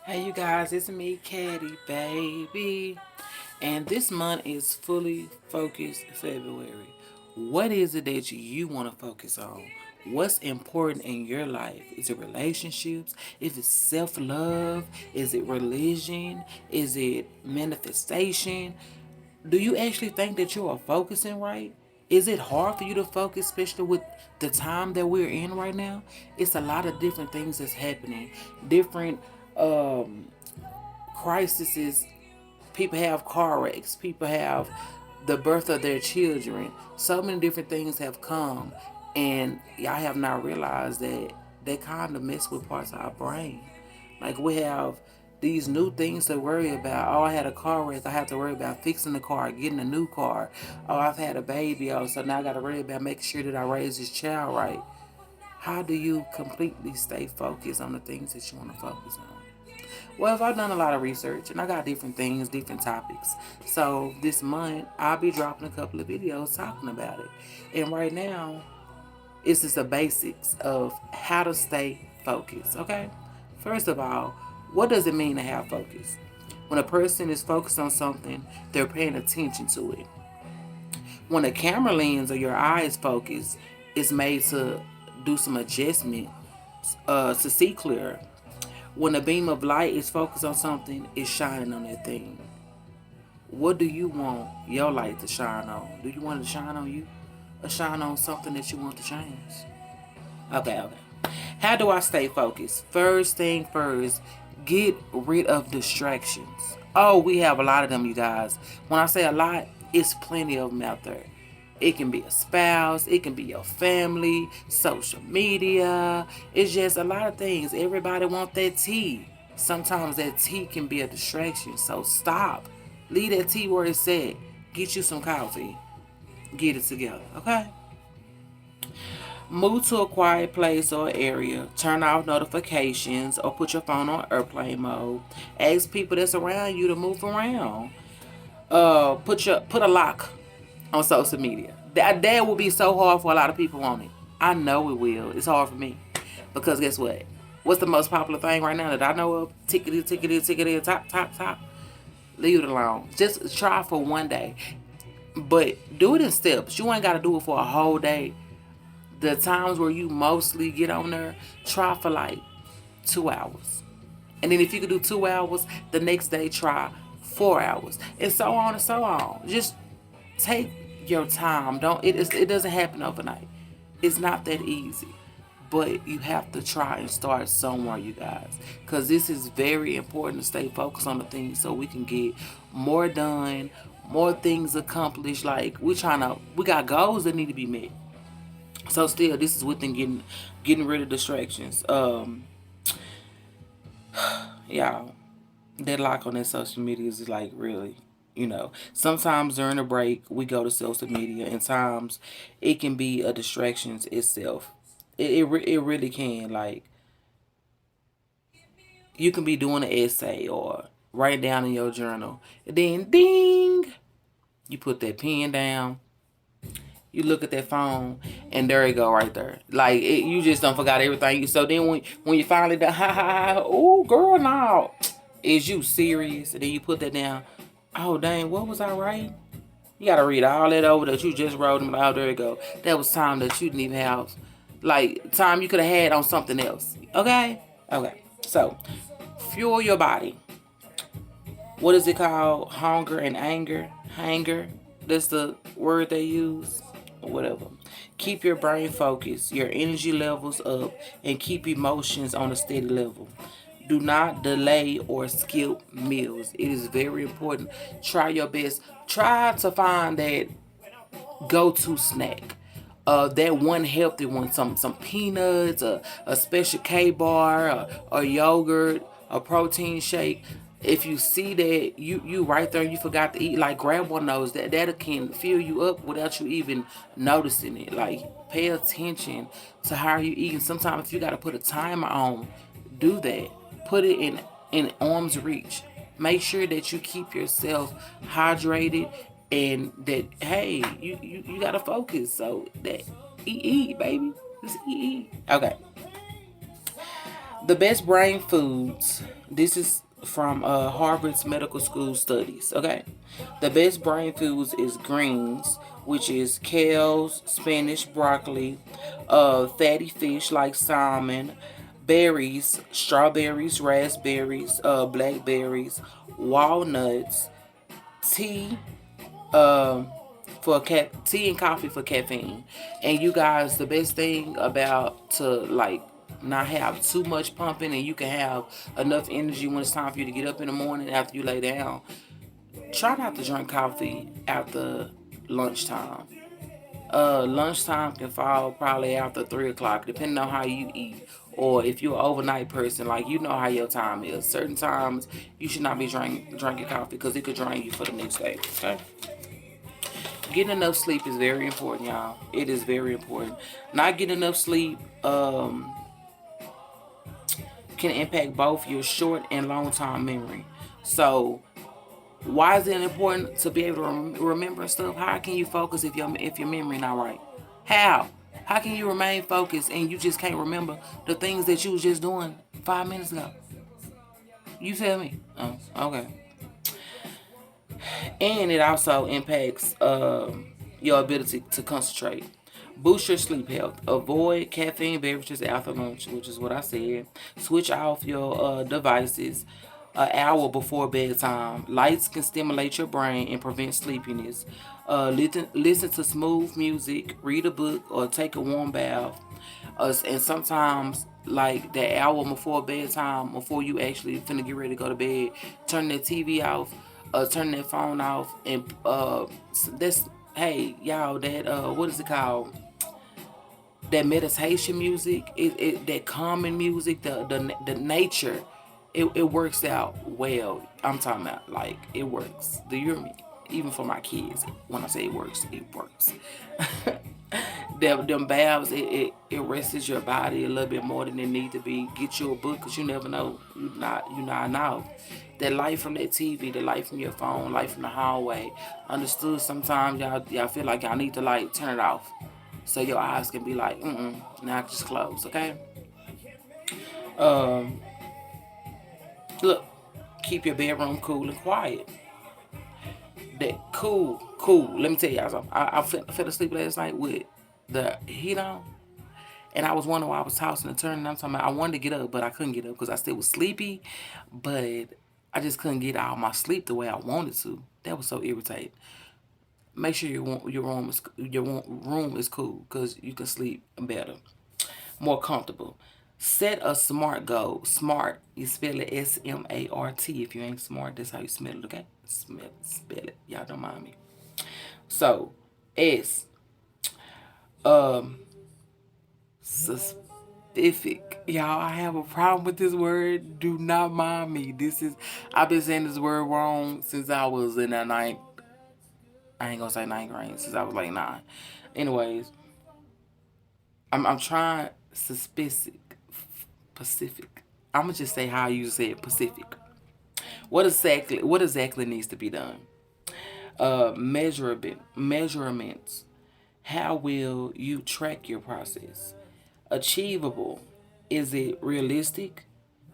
Hey you guys, it's me, Caddy Baby. And this month is fully focused February. What is it that you want to focus on? What's important in your life? Is it relationships? Is it self-love? Is it religion? Is it manifestation? Do you actually think that you are focusing right? Is it hard for you to focus, especially with the time that we're in right now? It's a lot of different things that's happening, different um, crises. People have car wrecks. People have the birth of their children. So many different things have come, and y'all have not realized that they kind of mess with parts of our brain. Like we have these new things to worry about. Oh, I had a car wreck. I have to worry about fixing the car, getting a new car. Oh, I've had a baby. Oh, so now I got to worry about making sure that I raise this child right. How do you completely stay focused on the things that you want to focus on? Well, I've done a lot of research and I got different things, different topics. So this month I'll be dropping a couple of videos talking about it. And right now, it's just the basics of how to stay focused, okay? First of all, what does it mean to have focus? When a person is focused on something, they're paying attention to it. When a camera lens or your eye is focused, it's made to do some adjustment to see clearer. When a beam of light is focused on something, it's shining on that thing. What do you want your light to shine on? Do you want it to shine on you or shine on something that you want to change? Okay. How do I stay focused? First thing first, get rid of distractions. Oh, we have a lot of them, you guys. When I say a lot, it's plenty of them out there. It can be a spouse, it can be your family, social media. It's just a lot of things. Everybody wants that tea. Sometimes that tea can be a distraction. So stop. Leave that tea where it's at. Get you some coffee. Get it together, okay? Move to a quiet place or area. Turn off notifications or put your phone on airplane mode. Ask people that's around you to move around. Put a lock on social media. That will be so hard for a lot of people on it. I know it will. It's hard for me. Because guess what? What's the most popular thing right now that I know of? Tickety, tickety, tickety, top. Leave it alone. Just try for one day. But do it in steps. You ain't got to do it for a whole day. The times where you mostly get on there, try for like 2 hours. And then if you could do 2 hours, the next day try 4 hours. And so on and so on. Just take your time. It doesn't happen overnight. It's not that easy. But you have to try and start somewhere, you guys. Because this is very important to stay focused on the things so we can get more done, more things accomplished. Like we got goals that need to be met. So still, this is within getting rid of distractions. Y'all, that lock on that social media is like really, sometimes during a break we go to social media, and times it can be a distractions itself. It really can. Like you can be doing an essay or write down in your journal, and then ding, you put that pen down. You look at that phone, and there it go right there. Like you just don't forgot everything. So then when you finally done, ha ha ha, oh girl, now is you serious? And then you put that down. Oh dang, what was I writing? You gotta read all that over that you just wrote and oh there it go. That was time that you didn't even have, like time you could have had on something else. Okay. So fuel your body. What is it called? Hunger and anger. Hanger. That's the word they use. Or whatever. Keep your brain focused, your energy levels up, and keep emotions on a steady level. Do not delay or skip meals. It is very important. Try your best. Try to find that go-to snack. That one healthy one, some peanuts, a special K-bar, a yogurt, a protein shake. If you see that you right there, you forgot to eat, like grab one of those. That can fill you up without you even noticing it. Like pay attention to how you eating. Sometimes if you got to put a timer on, do that. Put it in arm's reach. Make sure that you keep yourself hydrated and that hey, you gotta focus. So that eat baby. Just eat. Okay. The best brain foods. This is from Harvard's Medical School studies. Okay, the best brain foods is greens, which is kales, spinach, broccoli, fatty fish like salmon, berries, strawberries, raspberries, blackberries, walnuts, tea, um, tea and coffee for caffeine. And you guys, the best thing about to like not have too much pumping and you can have enough energy when it's time for you to get up in the morning after you lay down. Try not to drink coffee after lunchtime. Lunchtime can fall probably after 3 o'clock, depending on how you eat. Or if you're an overnight person, like you know how your time is. Certain times you should not be drinking coffee because it could drain you for the next day. Okay. Getting enough sleep is very important, y'all. It is very important. Not getting enough sleep can impact both your short and long term memory. So, why is it important to be able to remember stuff? How can you focus if your memory not right? How? How can you remain focused and you just can't remember the things that you was just doing 5 minutes ago? You tell me. Oh, okay. And it also impacts your ability to concentrate. Boost your sleep health. Avoid caffeine beverages after lunch, which is what I said. Switch off your devices an hour before bedtime. Lights can stimulate your brain and prevent sleepiness. Listen to smooth music, read a book, or take a warm bath. And sometimes, like that hour before bedtime, before you actually finna get ready to go to bed, turn that TV off, turn that phone off, and that's hey y'all that what is it called? That meditation music, that calming music, the nature, it works out well. I'm talking about like it works. Do you hear me? Even for my kids, when I say it works, it works. Them baths, it rests your body a little bit more than it need to be. Get you a book, cause you never know. You not know. That light from that TV, the light from your phone, light from the hallway. Understood. Sometimes y'all feel like y'all need to like turn it off, so your eyes can be like, now just close, okay? Um, Look, keep your bedroom cool and quiet. That cool. Let me tell y'all something. I fell asleep last night with the heat on, and I was wondering why I was tossing and turning. I'm talking about I wanted to get up, but I couldn't get up because I still was sleepy, but I just couldn't get out of my sleep the way I wanted to. That was so irritating. Make sure your room is cool because you can sleep better, more comfortable. Set a SMART goal. SMART, you spell it SMART. If you ain't smart, that's how you spell it, okay? Spell it. Y'all don't mind me. So, S, um, specific. Y'all, I have a problem with this word. Do not mind me. I've been saying this word wrong since I was in the ninth. I ain't gonna say ninth grade, since I was like 9. Anyways, I'm trying Pacific. I'm gonna just say how you say it, Pacific. What exactly needs to be done? Measurements. How will you track your process? Achievable. Is it realistic?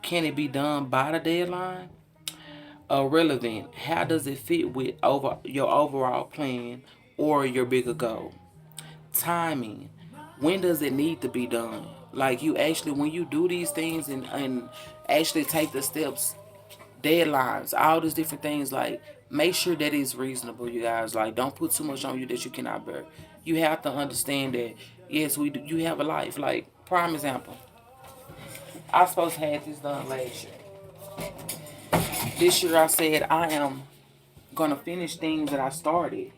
Can it be done by the deadline? Relevant. How does it fit with your overall plan or your bigger goal? Timing. When does it need to be done? Like you actually, when you do these things and actually take the steps, deadlines, all these different things, like make sure that it's reasonable, you guys. Like don't put too much on you that you cannot bear. You have to understand that yes, we do, you have a life. Like prime example, I supposed to have this done last year. This year I said I am gonna finish things that I started.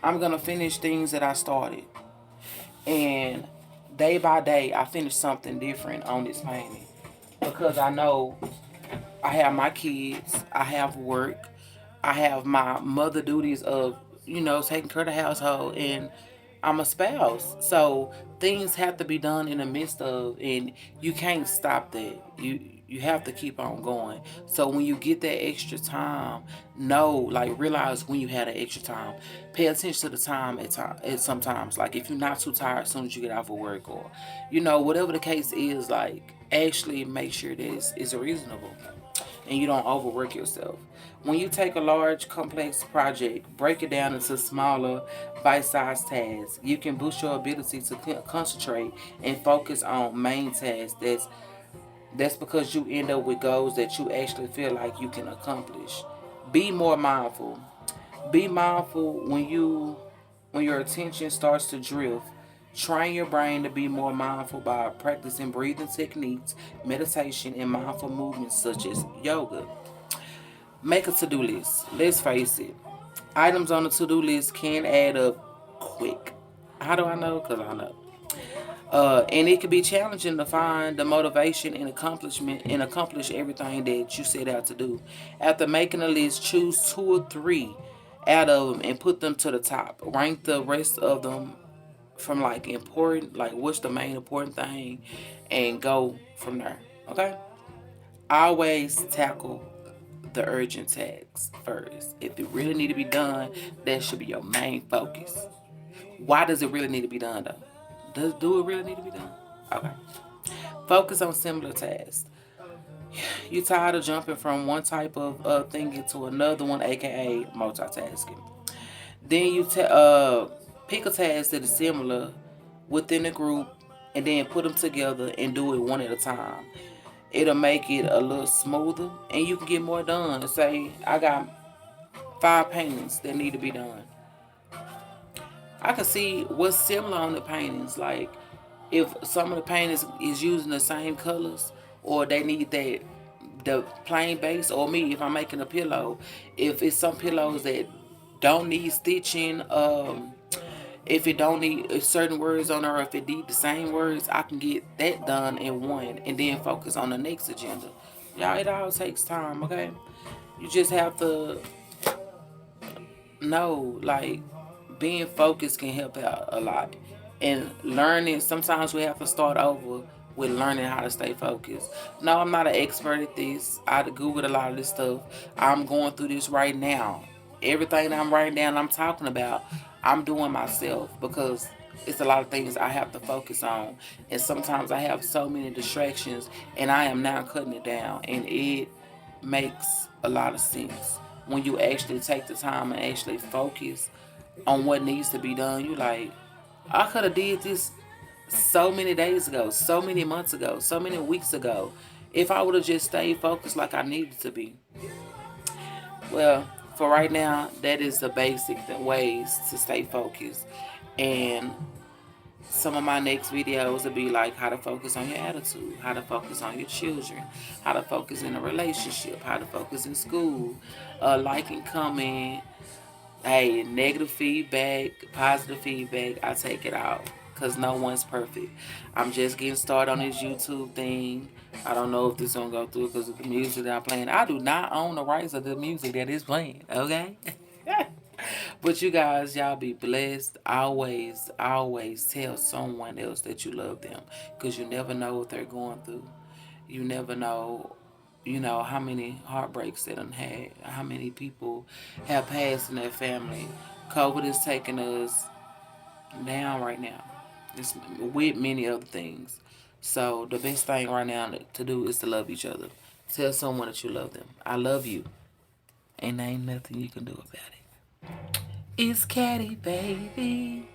I'm gonna finish things that I started. And day by day, I finish something different on this painting because I know I have my kids, I have work, I have my mother duties of taking care of the household, and I'm a spouse. So things have to be done in the midst of, and you can't stop that. You have to keep on going. So when you get that extra time, like realize when you had that extra time. Pay attention to the time at sometimes. Like if you're not too tired as soon as you get off of work, or whatever the case is, like actually make sure this is reasonable and you don't overwork yourself. When you take a large, complex project, break it down into smaller, bite-sized tasks. You can boost your ability to concentrate and focus on main tasks. That's because you end up with goals that you actually feel like you can accomplish. Be more mindful. Be mindful when your attention starts to drift. Train your brain to be more mindful by practicing breathing techniques, meditation, and mindful movements such as yoga. Make a to-do list. Let's face it, items on the to-do list can add up quick. How do I know? Because I know. And it can be challenging to find the motivation and accomplish everything that you set out to do. After making a list, choose two or three out of them and put them to the top. Rank the rest of them from like important, like what's the main important thing, and go from there. Okay. Always tackle the urgent tasks first. If it really need to be done, that should be your main focus. Why does it really need to be done though? Do it really need to be done? Okay. Focus on similar tasks. You tired of jumping from one type of thing into another one, aka multitasking. Then pick a task that is similar within a group, and then put them together and do it one at a time. It'll make it a little smoother, and you can get more done. Say I got 5 paintings that need to be done. I can see what's similar on the paintings. Like if some of the paintings is using the same colors, or they need the plain base, or me if I'm making a pillow, if it's some pillows that don't need stitching, if it don't need certain words on there, or if it need the same words, I can get that done in one and then focus on the next agenda. Y'all, it all takes time, okay? You just have to know, like, being focused can help out a lot. And learning, sometimes we have to start over with learning how to stay focused. No, I'm not an expert at this. I Googled a lot of this stuff. I'm going through this right now. Everything that I'm writing down, I'm talking about, I'm doing myself because it's a lot of things I have to focus on. And sometimes I have so many distractions, and I am now cutting it down. And it makes a lot of sense when you actually take the time and actually focus on what needs to be done. You like, I could have did this so many days ago, so many months ago, so many weeks ago, if I would have just stayed focused like I needed to be. Well, for right now, that is the basic ways to stay focused. And some of my next videos will be like how to focus on your attitude, how to focus on your children, how to focus in a relationship, how to focus in school, like and comment. Hey, negative feedback, positive feedback, I take it out because no one's perfect. I'm just getting started on this YouTube thing. I don't know if this gonna go through because of the music that I'm playing. I do not own the rights of the music that is playing, okay? But you guys, y'all be blessed. Always, always tell someone else that you love them because you never know what they're going through. You never know, how many heartbreaks they done had, how many people have passed in their family. COVID is taking us down right now. It's with many other things. So the best thing right now to do is to love each other. Tell someone that you love them. I love you. And there ain't nothing you can do about it. It's Caddy, baby.